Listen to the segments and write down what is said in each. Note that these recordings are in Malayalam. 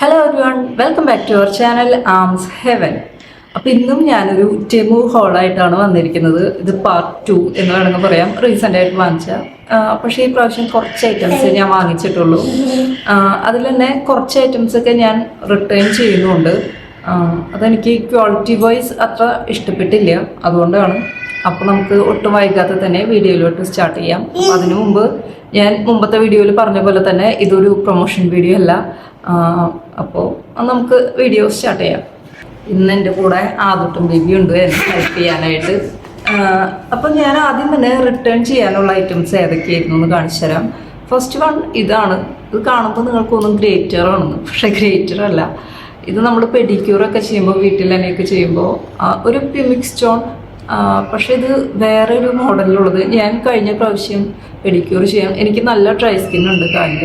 Hello everyone, welcome back to our channel arms heaven. അപ്പോൾ ഇന്നും ഞാനൊരു ടെമു ഹോളായിട്ടാണ് വന്നിരിക്കുന്നത്. ഇത് പാർട്ട് 2 എന്ന് വേണമെങ്കിൽ പറയാം. റീസെൻ്റായിട്ട് വാങ്ങിച്ച പക്ഷേ ഈ പ്രാവശ്യം കുറച്ച് ഐറ്റംസ് ഞാൻ വാങ്ങിച്ചിട്ടുള്ളൂ. അതിൽ തന്നെ കുറച്ച് ഐറ്റംസൊക്കെ ഞാൻ റിട്ടേൺ ചെയ്യുന്നുണ്ട്. അതെനിക്ക് ക്വാളിറ്റി വൈസ് അത്ര ഇഷ്ടപ്പെട്ടില്ല, അതുകൊണ്ടാണ്. അപ്പോൾ നമുക്ക് ഒട്ടും വൈകാതെ തന്നെ വീഡിയോയിലോട്ട് സ്റ്റാർട്ട് ചെയ്യാം. അപ്പോൾ അതിനു മുമ്പ് ഞാൻ മുമ്പത്തെ വീഡിയോയിൽ പറഞ്ഞ പോലെ തന്നെ ഇതൊരു പ്രൊമോഷൻ വീഡിയോ അല്ല. അപ്പോൾ നമുക്ക് വീഡിയോ സ്റ്റാർട്ട് ചെയ്യാം. ഇന്ന് എൻ്റെ കൂടെ ആദുട്ടും ബേബി ഉണ്ട് എന്നെ ഹെൽപ്പ് ചെയ്യാനായിട്ട്. അപ്പം ഞാൻ ആദ്യം തന്നെ റിട്ടേൺ ചെയ്യാനുള്ള ഐറ്റംസ് ഏതൊക്കെയായിരുന്നു എന്ന് കാണിച്ചു തരാം. ഫസ്റ്റ് വൺ ഇതാണ്. ഇത് കാണുമ്പോൾ നിങ്ങൾക്കൊന്നും ഗ്രേറ്ററാണെന്ന്, പക്ഷേ ഗ്രേറ്റർ അല്ല. ഇത് നമ്മൾ പെഡിക്യൂറൊക്കെ ചെയ്യുമ്പോൾ, വീട്ടിൽ തന്നെയൊക്കെ ചെയ്യുമ്പോൾ ഒരു പ്യൂമിക് സ്റ്റോൺ. പക്ഷേ ഇത് വേറെ ഒരു മോഡലിലുള്ളത്. ഞാൻ കഴിഞ്ഞ പ്രാവശ്യം പെഡിക്യൂർ ചെയ്യാം. എനിക്ക് നല്ല ഡ്രൈ സ്കിൻ ഉണ്ട് കാലിൽ.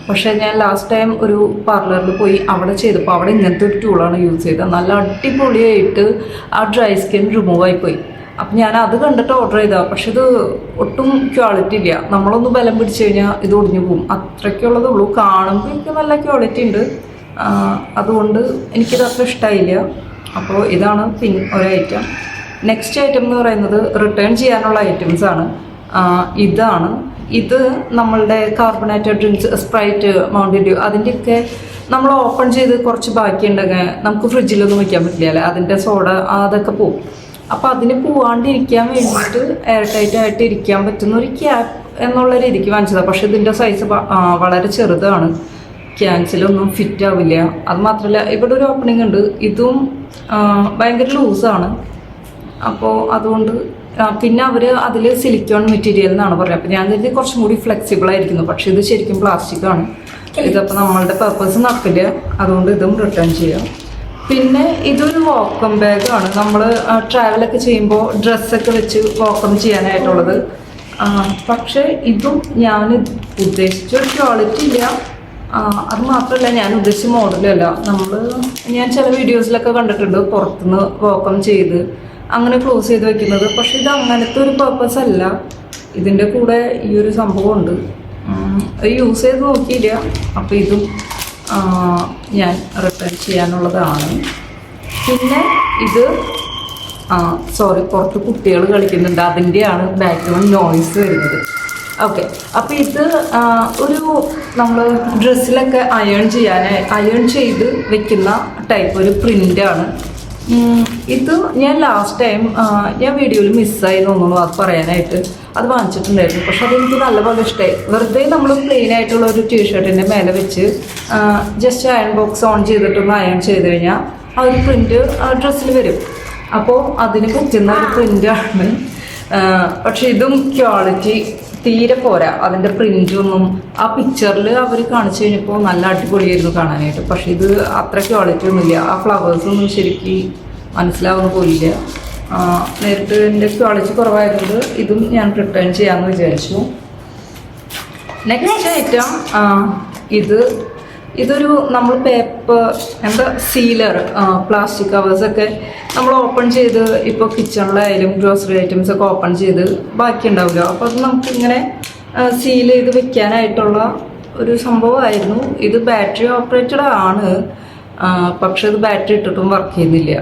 പക്ഷേ ഞാൻ ലാസ്റ്റ് ടൈം ഒരു പാർലറിൽ പോയി അവിടെ ചെയ്തപ്പോൾ അവിടെ ഇങ്ങനത്തെ ഒരു ടൂളാണ് യൂസ് ചെയ്തത്. നല്ല അടിപൊളിയായിട്ട് ആ ഡ്രൈ സ്കിൻ റിമൂവ് ആയിപ്പോയി. അപ്പം ഞാൻ അത് കണ്ടിട്ട് ഓർഡർ ചെയ്തതാണ്. പക്ഷെ ഇത് ഒട്ടും ക്വാളിറ്റി ഇല്ല. നമ്മളൊന്ന് ബലം പിടിച്ചു കഴിഞ്ഞാൽ ഇത് ഒടിഞ്ഞു പോകും, അത്രയ്ക്കുള്ളതേ ഉള്ളൂ. കാണുമ്പോൾ എനിക്ക് നല്ല ക്വാളിറ്റി ഉണ്ട്, അതുകൊണ്ട് എനിക്കിത് അത്ര ഇഷ്ടമായില്ല. അപ്പോൾ ഇതാണ് ഒരു ഐറ്റം. നെക്സ്റ്റ് ഐറ്റം എന്ന് പറയുന്നത് റിട്ടേൺ ചെയ്യാനുള്ള ഐറ്റംസാണ്. ഇതാണ്. ഇത് നമ്മളുടെ carbonated drinks, sprite, Mountain Dew, അതിൻ്റെയൊക്കെ നമ്മൾ ഓപ്പൺ ചെയ്ത് കുറച്ച് ബാക്കിയുണ്ടെങ്കിൽ നമുക്ക് ഫ്രിഡ്ജിലൊന്നും വയ്ക്കാൻ പറ്റില്ല, അതിൻ്റെ സോഡ അതൊക്കെ പോവും. അപ്പോൾ അതിന് പോവാണ്ടിരിക്കാൻ വേണ്ടിയിട്ട് എയർ ടൈറ്റ് ആയിട്ട് ഇരിക്കാൻ പറ്റുന്ന ഒരു ക്യാപ്പ് എന്നുള്ള രീതിക്ക് വാങ്ങിച്ചതാണ്. പക്ഷേ ഇതിൻ്റെ സൈസ് വളരെ ചെറുതാണ്, ക്യാൻസിലൊന്നും ഫിറ്റ് ആവില്ല. അത് മാത്രമല്ല ഇവിടെ ഒരു ഓപ്പണിംഗ് ഉണ്ട്, ഇതും ഭയങ്കര ലൂസാണ്. അപ്പോൾ അതുകൊണ്ട് പിന്നെ അവർ അതിൽ സിലിക്കോൺ മെറ്റീരിയൽ എന്നാണ് പറയുക. അപ്പോൾ ഞാൻ കരുതി കുറച്ചും കൂടി ഫ്ലെക്സിബിൾ ആയിരിക്കുന്നു, പക്ഷേ ഇത് ശരിക്കും പ്ലാസ്റ്റിക് ആണ്. ഇതപ്പോൾ നമ്മളുടെ പർപ്പസ് നടക്കില്ല, അതുകൊണ്ട് ഇതും റിട്ടേൺ ചെയ്യാം. പിന്നെ ഇതൊരു വാക്കം ബാഗാണ്. നമ്മൾ ട്രാവലൊക്കെ ചെയ്യുമ്പോൾ ഡ്രസ്സൊക്കെ വെച്ച് വാക്കം ചെയ്യാനായിട്ടുള്ളത്. പക്ഷേ ഇതും ഞാൻ ഉദ്ദേശിച്ച ഒരു ക്വാളിറ്റി ഇല്ല. അത് മാത്രമല്ല, ഞാൻ ഉദ്ദേശിച്ച മോഡലല്ല. ഞാൻ ചില വീഡിയോസിലൊക്കെ കണ്ടിട്ടുണ്ട് പുറത്തുനിന്ന് വാക്കം ചെയ്ത് അങ്ങനെ ക്ലോസ് ചെയ്ത് വെക്കുന്നത്. പക്ഷെ ഇത് അങ്ങനത്തെ ഒരു പർപ്പസ് അല്ല. ഇതിൻ്റെ കൂടെ ഈ ഒരു സംഭവം ഉണ്ട്. യൂസ് ചെയ്ത് നോക്കിയില്ല. അപ്പോൾ ഇതും ഞാൻ റിട്ടേൺ ചെയ്യാനുള്ളതാണ്. പിന്നെ ഇത് സോറി, പുറത്ത് കുട്ടികൾ കളിക്കുന്നുണ്ട്, അതിൻ്റെയാണ് ബാക്ക്ഗ്രൗണ്ട് നോയ്സ് വരുന്നത്. ഓക്കെ. അപ്പോൾ ഇത് ഒരു നമ്മൾ ഡ്രസ്സിലൊക്കെ അയൺ ചെയ്ത് വെക്കുന്ന ടൈപ്പ് ഒരു പ്രിൻ്റാണ്. ഇത് ഞാൻ ലാസ്റ്റ് ടൈം ഞാൻ വീഡിയോയിൽ മിസ്സായി തോന്നുന്നു അത് പറയാനായിട്ട്. അത് വാങ്ങിച്ചിട്ടുണ്ടായിരുന്നു, പക്ഷെ അതെനിക്ക് നല്ലപോലെ ഇഷ്ടമായി. വെറുതെ നമ്മൾ പ്ലെയിൻ ആയിട്ടുള്ള ഒരു ടീഷർട്ടിൻ്റെ മേലെ വെച്ച് ജസ്റ്റ് അയൺ ബോക്സ് ഓൺ ചെയ്തിട്ടൊന്ന് അയൺ ചെയ്ത് കഴിഞ്ഞാൽ ആ ഒരു പ്രിൻ്റ് ഡ്രസ്സിൽ വരും. അപ്പോൾ അതിന് പറ്റുന്ന ഒരു പ്രിൻ്റാണ്. പക്ഷെ ഇതും ക്വാളിറ്റി തീരെ പോരാ. അതിൻ്റെ പ്രിൻ്റൊന്നും ആ പിക്ചറിൽ അവർ കാണിച്ചു കഴിഞ്ഞപ്പോൾ നല്ല അടിപൊളിയായിരുന്നു കാണാനായിട്ട്. പക്ഷെ ഇത് അത്ര ക്വാളിറ്റി ഒന്നുമില്ല. ആ ഫ്ലവേഴ്സൊന്നും ശരിക്കും മനസ്സിലാവുന്ന പോലില്ല. നേരിട്ട് എൻ്റെ ക്വാളിറ്റി കുറവായതുകൊണ്ട് ഇതും ഞാൻ റിട്ടേൺ ചെയ്യാമെന്ന് വിചാരിച്ചു. നെക്സ്റ്റ് ഐറ്റം ഇതൊരു നമ്മൾ പേപ്പർ സീലർ, പ്ലാസ്റ്റിക് കവേഴ്സൊക്കെ നമ്മൾ ഓപ്പൺ ചെയ്ത് ഇപ്പോൾ കിച്ചണിലായാലും ഗ്രോസറി ഐറ്റംസ് ഒക്കെ ഓപ്പൺ ചെയ്ത് ബാക്കി ഉണ്ടാവില്ല. അപ്പോൾ അത് നമുക്കിങ്ങനെ സീൽ ചെയ്ത് വെക്കാനായിട്ടുള്ള ഒരു സംഭവമായിരുന്നു. ഇത് ബാറ്ററി ഓപ്പറേറ്റഡ് ആണ്, പക്ഷെ ഇത് ബാറ്ററി ഇട്ടിട്ടും വർക്ക് ചെയ്യുന്നില്ല.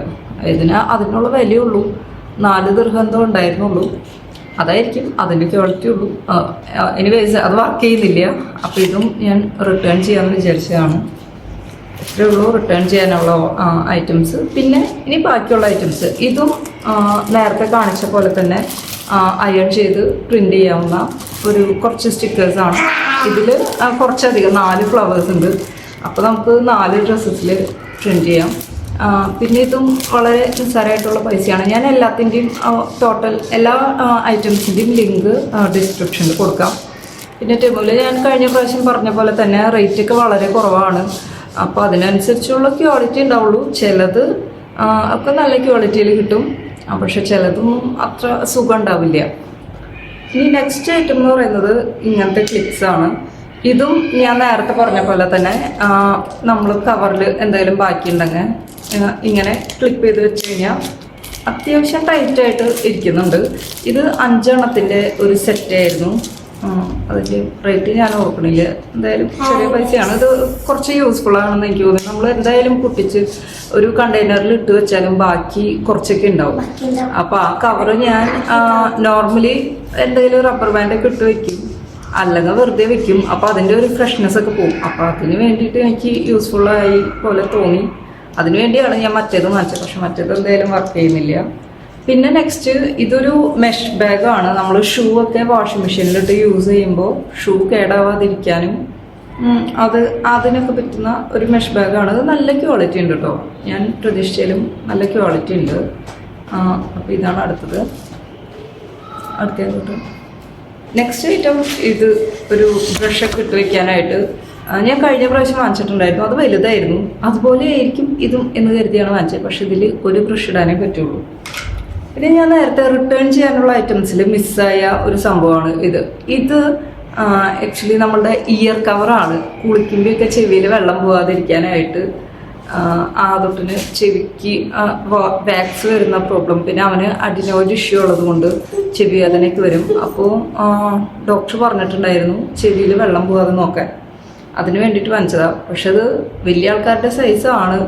അതിനുള്ള വിലയുള്ളൂ, 4 ദിർഹം ഉണ്ടായിരുന്നുള്ളൂ. അതായിരിക്കും അതിൻ്റെ ക്വാളിറ്റി ഉള്ളൂ. എനിവേസ് അത് വർക്ക് ചെയ്യുന്നില്ല. അപ്പോൾ ഇതും ഞാൻ റിട്ടേൺ ചെയ്യാമെന്ന് വിചാരിച്ചതാണ്. ഇത്രയേ ഉള്ളൂ റിട്ടേൺ ചെയ്യാനുള്ള ഐറ്റംസ്. പിന്നെ ഇനി ബാക്കിയുള്ള ഐറ്റംസ് ഇതും നേരത്തെ കാണിച്ച പോലെ തന്നെ അയൺ ചെയ്ത് പ്രിൻ്റ് ചെയ്യാവുന്ന കുറച്ച് സ്റ്റിക്കേഴ്സാണ്. ഇതിൽ കുറച്ചധികം 4 ഫ്ലവേഴ്സ് ഉണ്ട്. അപ്പോൾ നമുക്ക് 4 ഡ്രസ്സസിൽ പ്രിൻ്റ് ചെയ്യാം. പിന്നെ ഇതും വളരെ നിസ്സാരമായിട്ടുള്ള പൈസയാണ്. ഞാൻ എല്ലാത്തിൻ്റെയും ടോട്ടൽ എല്ലാ ഐറ്റംസിൻ്റെയും ലിങ്ക് ഡിസ്ക്രിപ്ഷനിൽ കൊടുക്കാം. പിന്നെ ടെമുവിൽ ഞാൻ കഴിഞ്ഞ പ്രാവശ്യം പറഞ്ഞ പോലെ തന്നെ റേറ്റൊക്കെ വളരെ കുറവാണ്. അപ്പോൾ അതിനനുസരിച്ചുള്ള ക്വാളിറ്റി ഉണ്ടാവുള്ളൂ. ചിലത് ഒക്കെ നല്ല ക്വാളിറ്റിയിൽ കിട്ടും, പക്ഷെ ചിലതൊന്നും അത്ര സുഖം ഉണ്ടാവില്ല. ഇനി നെക്സ്റ്റ് ഐറ്റം എന്ന് പറയുന്നത് ഇങ്ങനത്തെ ക്ലിപ്സാണ്. ഇതും ഞാൻ നേരത്തെ പറഞ്ഞ പോലെ തന്നെ നമ്മൾ കവറിൽ എന്തെങ്കിലും ബാക്കിയുണ്ടെങ്കിൽ ഇങ്ങനെ ക്ലിപ്പ് ചെയ്ത് വെച്ച് കഴിഞ്ഞാൽ അത്യാവശ്യം ടൈറ്റായിട്ട് ഇരിക്കുന്നുണ്ട്. ഇത് 5 എണ്ണത്തിൻ്റെ ഒരു സെറ്റായിരുന്നു. അതിൻ്റെ റേറ്റ് ഞാൻ ഓർക്കണില്ല. എന്തായാലും ചെറിയ പൈസയാണ്. ഇത് കുറച്ച് യൂസ്ഫുൾ ആണെന്ന് എനിക്ക് തോന്നുന്നു. നമ്മൾ എന്തായാലും പൊട്ടിച്ച് ഒരു കണ്ടെയ്നറിൽ ഇട്ട് വെച്ചാലും ബാക്കി കുറച്ചൊക്കെ ഉണ്ടാവും. അപ്പോൾ ആ കവറ് ഞാൻ നോർമലി എന്തെങ്കിലും റബ്ബർ ബാൻഡൊക്കെ ഇട്ട് വെക്കും, അല്ലെങ്കിൽ വെറുതെ വെക്കും. അപ്പോൾ അതിൻ്റെ ഒരു ഫ്രഷ്നെസ് ഒക്കെ പോകും. അപ്പോൾ അതിന് വേണ്ടിയിട്ട് എനിക്ക് യൂസ്ഫുള്ളായി പോലെ തോന്നി. അതിന് വേണ്ടിയാണ് ഞാൻ മറ്റേത് വാങ്ങിച്ചത്. പക്ഷെ മറ്റേത് എന്തായാലും വർക്ക് ചെയ്യുന്നില്ല. പിന്നെ നെക്സ്റ്റ് ഇതൊരു മെഷ് ബാഗാണ്. നമ്മൾ ഷൂ ഒക്കെ വാഷിംഗ് മെഷീനിലിട്ട് യൂസ് ചെയ്യുമ്പോൾ ഷൂ കേടാവാതിരിക്കാനും അതിനൊക്കെ പറ്റുന്ന ഒരു മെഷ് ബാഗാണ്. അത് നല്ല ക്വാളിറ്റി ഉണ്ട് കേട്ടോ. ഞാൻ പ്രതീക്ഷിച്ചാലും നല്ല ക്വാളിറ്റി ഉണ്ട്. അപ്പോൾ ഇതാണ് അടുത്തത്. അടുത്ത നെക്സ്റ്റ് ഐറ്റം ഇത് ഒരു ബ്രഷൊക്കെ ഇട്ട് വെക്കാനായിട്ട് ഞാൻ കഴിഞ്ഞ പ്രാവശ്യം വാങ്ങിച്ചിട്ടുണ്ടായിരുന്നു. അത് വലുതായിരുന്നു. അതുപോലെ ആയിരിക്കും ഇതും എന്ന് കരുതിയാണ് വാങ്ങിച്ചത്. പക്ഷെ ഇതിൽ ഒരു ബ്രഷ് ഇടാനേ പറ്റുള്ളൂ. പിന്നെ ഞാൻ നേരത്തെ റിട്ടേൺ ചെയ്യാനുള്ള ഐറ്റംസിൽ മിസ്സായ ഒരു സംഭവമാണ് ഇത് ആക്ച്വലി നമ്മളുടെ ഇയർ കവറാണ്. കുളിക്കുമ്പോഴൊക്കെ ചെവിയിൽ വെള്ളം പോകാതിരിക്കാനായിട്ട് തൊട്ടിന് ചെവിക്ക് വാക്സ് വരുന്ന പ്രോബ്ലം, പിന്നെ അവന് അഡിനോയിഡ് ഇഷ്യൂ ഉള്ളത് കൊണ്ട് ചെവി വേദനയൊക്കെ വരും. അപ്പോൾ ഡോക്ടർ പറഞ്ഞിട്ടുണ്ടായിരുന്നു ചെവിയിൽ വെള്ളം പോകാതെ നോക്കാൻ. അതിന് വേണ്ടിയിട്ട് വാങ്ങിച്ചതാണ്. പക്ഷെ അത് വലിയ ആൾക്കാരുടെ സൈസാണ്.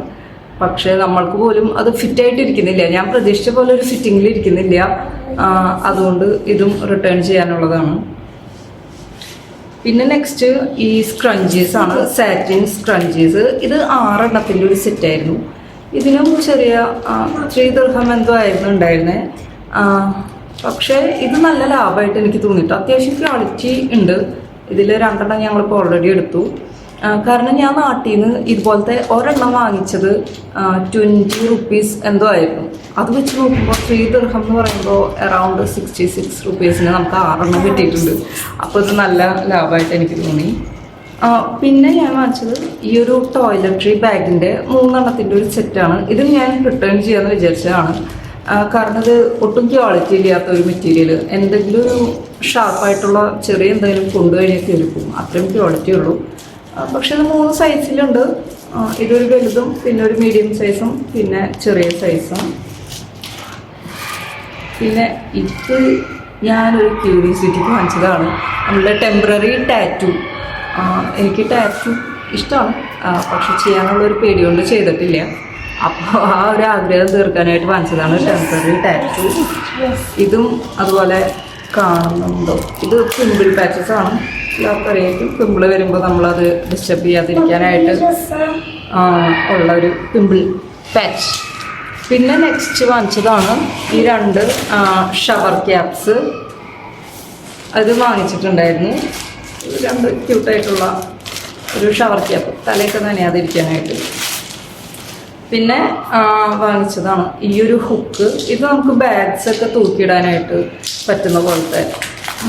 പക്ഷേ നമ്മൾക്ക് പോലും അത് ഫിറ്റായിട്ട് ഇരിക്കുന്നില്ല. ഞാൻ പ്രതീക്ഷിച്ച പോലെ ഒരു ഫിറ്റിങ്ങിൽ ഇരിക്കുന്നില്ല. അതുകൊണ്ട് ഇതും റിട്ടേൺ ചെയ്യാനുള്ളതാണ്. പിന്നെ നെക്സ്റ്റ് ഈ സ്ക്രഞ്ചീസ് ആണ്, സാറ്റിൻ സ്ക്രഞ്ചീസ്. ഇത് 6 എണ്ണത്തിൻ്റെ ഒരു സെറ്റായിരുന്നു. ഇതിനും ചെറിയ 3 ദിർഹം എന്തോ ആയിരുന്നു ഉണ്ടായിരുന്നത്. പക്ഷേ ഇത് നല്ല ലാഭമായിട്ട് എനിക്ക് തോന്നിയിട്ട്. അത്യാവശ്യം ക്വാളിറ്റി ഉണ്ട്. ഇതിൽ 2 എണ്ണം ഞങ്ങളിപ്പോൾ ഓൾറെഡി എടുത്തു. കാരണം ഞാൻ നാട്ടിൽ നിന്ന് ഇതുപോലത്തെ ഒരെണ്ണം വാങ്ങിച്ചത് 20 റുപ്പീസ് എന്തോ ആയിരുന്നു. അത് വെച്ച് നോക്കുമ്പോൾ 3 ദിർഹം എന്ന് പറയുമ്പോൾ അറൗണ്ട് 66 റുപ്പീസിന് നമുക്ക് 6 എണ്ണം കിട്ടിയിട്ടുണ്ട്. അപ്പോൾ ഇത് നല്ല ലാഭമായിട്ട് എനിക്ക് തോന്നി. പിന്നെ ഞാൻ വാങ്ങിച്ചത് ഈ ഒരു ടോയ്ലറ്ററി ബാഗിൻ്റെ 3 എണ്ണത്തിൻ്റെ ഒരു സെറ്റാണ്. ഇത് ഞാൻ റിട്ടേൺ ചെയ്യാമെന്ന് വിചാരിച്ചതാണ്. കാരണം ഇത് ഒട്ടും ക്വാളിറ്റി ഇല്ലാത്ത ഒരു മെറ്റീരിയൽ. എന്തെങ്കിലും ഒരു ഷാർപ്പായിട്ടുള്ള ചെറിയ എന്തെങ്കിലും കൊണ്ടുകഴിഞ്ഞൊക്കെ എടുക്കും, അത്രയും ക്വാളിറ്റി ഉള്ളൂ. പക്ഷെ ഇത് 3 സൈസിലുണ്ട്. ഇതൊരു വലുതും പിന്നെ ഒരു മീഡിയം സൈസും പിന്നെ ചെറിയ സൈസും. പിന്നെ ഇത് ഞാനൊരു ക്യൂരിയോസിറ്റിക്ക് വാങ്ങിച്ചതാണ്. നമ്മളുടെ ടെമ്പററി ടാറ്റു. എനിക്ക് ടാറ്റു ഇഷ്ടമാണ്, പക്ഷെ ചെയ്യാനുള്ളൊരു പേടി കൊണ്ട് ചെയ്തിട്ടില്ല. അപ്പോൾ ആ ഒരു ആഗ്രഹം തീർക്കാനായിട്ട് വാങ്ങിച്ചതാണ് ടെമ്പററി ടാറ്റു. ഇതും അതുപോലെ കാണുന്നുണ്ടോ? ഇത് പിമ്പിൾ പാച്ചസ് ആണ്. എല്ലാവർക്കും അറിയാം, പിമ്പിൾ വരുമ്പോൾ നമ്മളത് ഡിസ്റ്റർബ് ചെയ്യാതിരിക്കാനായിട്ട് ഉള്ള ഒരു പിമ്പിൾ പാച്ച്. പിന്നെ നെക്സ്റ്റ് വാങ്ങിച്ചതാണ് ഈ 2 ഷവർ ക്യാപ്സ്. അത് വാങ്ങിച്ചിട്ടുണ്ടായിരുന്നു. 2 ക്യൂട്ടായിട്ടുള്ള ഒരു ഷവർ ക്യാപ്പ്, തലയൊക്കെ നനയാതിരിക്കാനായിട്ട്. പിന്നെ വാങ്ങിച്ചതാണ് ഈ ഒരു ഹുക്ക്. ഇത് നമുക്ക് ബാഗ്സൊക്കെ തൂക്കിയിടാനായിട്ട് പറ്റുന്ന പോലത്തെ,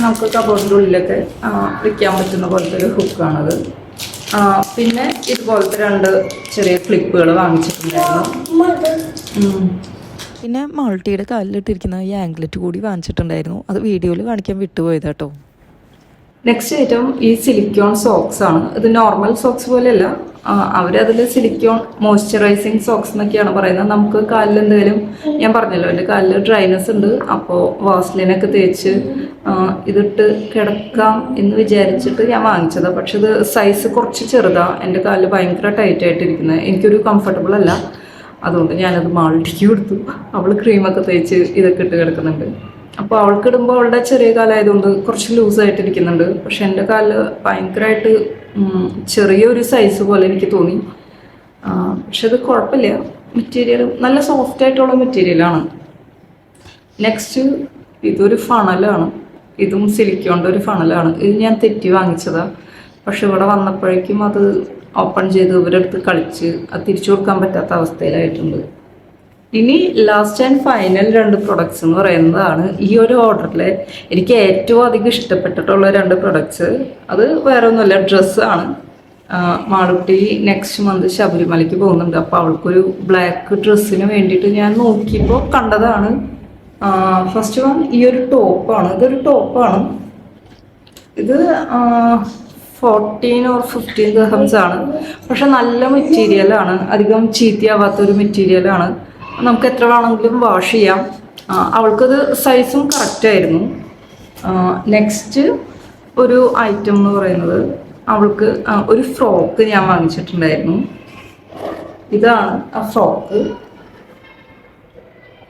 നമുക്ക് കബോർഡിൻ്റെ ഉള്ളിലൊക്കെ വയ്ക്കാൻ പറ്റുന്ന പോലത്തെ ഒരു ഹുക്കാണത്. പിന്നെ ഇതുപോലത്തെ 2 ചെറിയ ക്ലിപ്പുകൾ വാങ്ങിച്ചിട്ടുണ്ടായിരുന്നു. പിന്നെ മൾട്ടിയുടെ കാലിലിട്ടിരിക്കുന്ന ഈ ആംഗ്ലറ്റ് കൂടി വാങ്ങിച്ചിട്ടുണ്ടായിരുന്നു. അത് വീഡിയോയിൽ കാണിക്കാൻ വിട്ടുപോയതാട്ടോ. നെക്സ്റ്റ് ഐറ്റം ഈ സിലിക്കോൺ സോക്സ് ആണ്. ഇത് നോർമൽ സോക്സ് പോലെയല്ല, അവരതിൽ സിലിക്കോൺ മോയ്സ്ചറൈസിങ് സോക്സ് എന്നൊക്കെയാണ് പറയുന്നത്. നമുക്ക് കാലിൽ എന്തെങ്കിലും, ഞാൻ പറഞ്ഞല്ലോ എൻ്റെ കാലിൽ ഡ്രൈനെസ് ഉണ്ട്, അപ്പോൾ വാസ്ലിനൊക്കെ തേച്ച് ഇതിട്ട് കിടക്കാം എന്ന് വിചാരിച്ചിട്ട് ഞാൻ വാങ്ങിച്ചതാണ്. പക്ഷെ ഇത് സൈസ് കുറച്ച് ചെറുതാണ്. എൻ്റെ കാലിൽ ഭയങ്കര ടൈറ്റായിട്ടിരിക്കുന്നത്, എനിക്കൊരു കംഫർട്ടബിൾ അല്ല. അതുകൊണ്ട് ഞാനത് മാൾട്ടിക്ക് കൊടുത്തു. അവൾ ക്രീമൊക്കെ തേച്ച് ഇതൊക്കെ ഇട്ട് കിടക്കുന്നുണ്ട്. അപ്പോൾ അവൾക്കിടുമ്പോൾ അവളുടെ ചെറിയ കാലമായതുകൊണ്ട് കുറച്ച് ലൂസായിട്ടിരിക്കുന്നുണ്ട്. പക്ഷെ എൻ്റെ കാലിൽ ഭയങ്കരമായിട്ട് ചെറിയൊരു സൈസ് പോലെ എനിക്ക് തോന്നി. പക്ഷെ അത് കുഴപ്പമില്ല, മെറ്റീരിയൽ നല്ല സോഫ്റ്റ് ആയിട്ടുള്ള മെറ്റീരിയലാണ്. നെക്സ്റ്റ് ഇതൊരു ഫണലാണ്. ഇതും സിലിക്കോണിൻ്റെ ഒരു ഫണലാണ്. ഇത് ഞാൻ തെറ്റി വാങ്ങിച്ചതാണ്. പക്ഷെ ഇവിടെ വന്നപ്പോഴേക്കും അത് ഓപ്പൺ ചെയ്ത് ഇവരെടുത്ത് കളിച്ച് അത് തിരിച്ചു കൊടുക്കാൻ പറ്റാത്ത അവസ്ഥയിലായിട്ടുണ്ട്. ഇനി ലാസ്റ്റ് ആൻഡ് ഫൈനൽ 2 പ്രൊഡക്ട്സ് എന്ന് പറയുന്നതാണ് ഈ ഒരു ഓർഡറിൽ എനിക്ക് ഏറ്റവും അധികം ഇഷ്ടപ്പെട്ടിട്ടുള്ള 2 പ്രൊഡക്ട്സ്. അത് വേറെ ഒന്നുമല്ല, ഡ്രസ്സാണ്. മാളുട്ടി നെക്സ്റ്റ് മന്ത് ശബരിമലയ്ക്ക് പോകുന്നുണ്ട്. അപ്പോൾ അവൾക്കൊരു ബ്ലാക്ക് ഡ്രസ്സിന് വേണ്ടിയിട്ട് ഞാൻ നോക്കിയപ്പോൾ കണ്ടതാണ്. ഫസ്റ്റ് വൺ ഈ ഒരു ടോപ്പാണ്. ഇതൊരു ടോപ്പാണ്. ഇത് 14 or 15 ദിർഹംസ് ആണ്. പക്ഷെ നല്ല മെറ്റീരിയലാണ്, അധികം ചീത്തയാവാത്തൊരു മെറ്റീരിയലാണ്. നമുക്ക് എത്ര വേണമെങ്കിലും വാഷ് ചെയ്യാം. അവൾക്കത് സൈസും കറക്റ്റായിരുന്നു. നെക്സ്റ്റ് ഒരു ഐറ്റം എന്ന് പറയുന്നത് അവൾക്ക് ഒരു ഫ്രോക്ക് ഞാൻ വാങ്ങിച്ചിട്ടുണ്ടായിരുന്നു. ഇതാണ് ആ ഫ്രോക്ക്.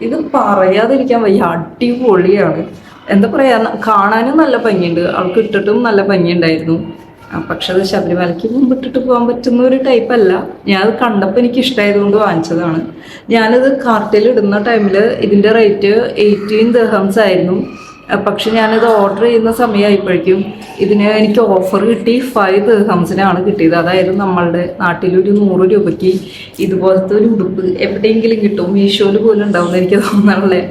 ഇത് പറയാതിരിക്കാൻ വയ്യ, അടിപൊളിയാണ്. എന്താ പറയാ, കാണാനും നല്ല ഭംഗിയുണ്ട്, അവൾക്ക് ഇട്ടിട്ടും നല്ല ഭംഗിയുണ്ടായിരുന്നു. പക്ഷെ അത് ശബരിമലയ്ക്ക് മുമ്പ് ഇട്ടിട്ട് പോകാൻ പറ്റുന്ന ഒരു ടൈപ്പ് അല്ല. ഞാനത് കണ്ടപ്പോൾ എനിക്ക് ഇഷ്ടമായതുകൊണ്ട് വാങ്ങിച്ചതാണ്. ഞാനിത് കാർട്ടിൽ ഇടുന്ന ടൈമിൽ ഇതിൻ്റെ റേറ്റ് 18 ദിർഹംസ് ആയിരുന്നു. പക്ഷെ ഞാനിത് ഓർഡർ ചെയ്യുന്ന സമയമായപ്പോഴേക്കും ഇതിന് എനിക്ക് ഓഫർ കിട്ടി 5 ദിർഹംസിനാണ് കിട്ടിയത്. അതായത് നമ്മളുടെ നാട്ടിലൊരു 100 രൂപയ്ക്ക് ഇതുപോലത്തെ ഒരു ഉടുപ്പ് എവിടെയെങ്കിലും കിട്ടും. മീഷോയിൽ പോലും ഉണ്ടാവുമെന്ന് എനിക്ക് തോന്നാറുള്ളത്.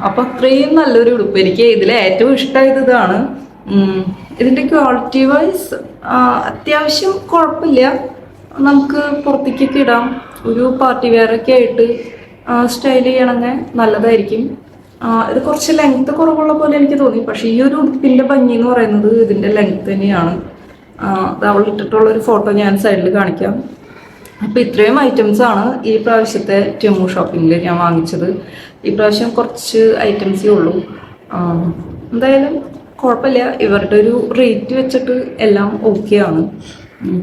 അപ്പം അത്രയും നല്ലൊരു ഉടുപ്പ്. എനിക്ക് ഇതിൽ ഏറ്റവും ഇഷ്ടമായത് ഇതാണ്. ഇതിൻ്റെ ക്വാളിറ്റി വൈസ് അത്യാവശ്യം കുഴപ്പമില്ല, നമുക്ക് പുറത്തേക്കൊക്കെ ഇടാം. ഒരു പാർട്ടി വെയറൊക്കെ ആയിട്ട് സ്റ്റൈൽ ചെയ്യണമെങ്കിൽ നല്ലതായിരിക്കും. ഇത് കുറച്ച് ലെങ്ത്ത് കുറവുള്ള പോലെ എനിക്ക് തോന്നി. പക്ഷേ ഈ ഒരു ഉടുപ്പിൻ്റെ ഭംഗി എന്ന് പറയുന്നത് ഇതിൻ്റെ ലെങ്ത്ത് തന്നെയാണ്. അത് അവൾ ഇട്ടിട്ടുള്ളൊരു ഫോട്ടോ ഞാൻ സൈഡിൽ കാണിക്കാം. അപ്പോൾ ഇത്രയും ഐറ്റംസാണ് ഈ പ്രാവശ്യത്തെ ടെമു ഷോപ്പിങ്ങിൽ ഞാൻ വാങ്ങിച്ചത്. ഈ പ്രാവശ്യം കുറച്ച് ഐറ്റംസേ ഉള്ളൂ. എന്തായാലും കുഴപ്പമില്ല. ഇവരുടെ ഒരു റേറ്റ് വെച്ചിട്ട് എല്ലാം ഓക്കെയാണ്.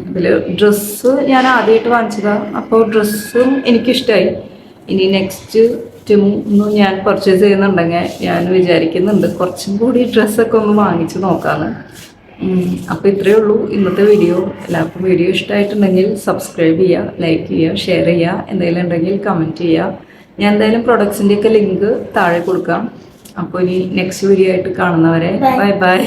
ഇതിൽ ഡ്രസ്സ് ഞാൻ ആദ്യമായിട്ട് വാങ്ങിച്ചതാണ്, അപ്പോൾ ഡ്രസ്സും എനിക്കിഷ്ടമായി. ഇനി നെക്സ്റ്റ് ടെമു ഒന്ന് ഞാൻ പർച്ചേസ് ചെയ്യുന്നുണ്ടെങ്കിൽ ഞാൻ വിചാരിക്കുന്നുണ്ട് കുറച്ചും കൂടി ഡ്രസ്സൊക്കെ ഒന്ന് വാങ്ങിച്ച് നോക്കാമെന്ന്. അപ്പോൾ ഇത്രയേ ഉള്ളൂ ഇന്നത്തെ വീഡിയോ. എല്ലാവർക്കും വീഡിയോ ഇഷ്ടമായിട്ടുണ്ടെങ്കിൽ സബ്സ്ക്രൈബ് ചെയ്യുക, ലൈക്ക് ചെയ്യുക, ഷെയർ ചെയ്യുക. എന്തെങ്കിലും ഉണ്ടെങ്കിൽ കമൻറ്റ് ചെയ്യുക. ഞാൻ എന്തായാലും പ്രൊഡക്ട്സിൻ്റെയൊക്കെ ലിങ്ക് താഴെ കൊടുക്കാം. അപ്പോൾ ഇനി നെക്സ്റ്റ് വീഡിയോ ആയിട്ട് കാണുന്നവരെ ബൈ ബൈ.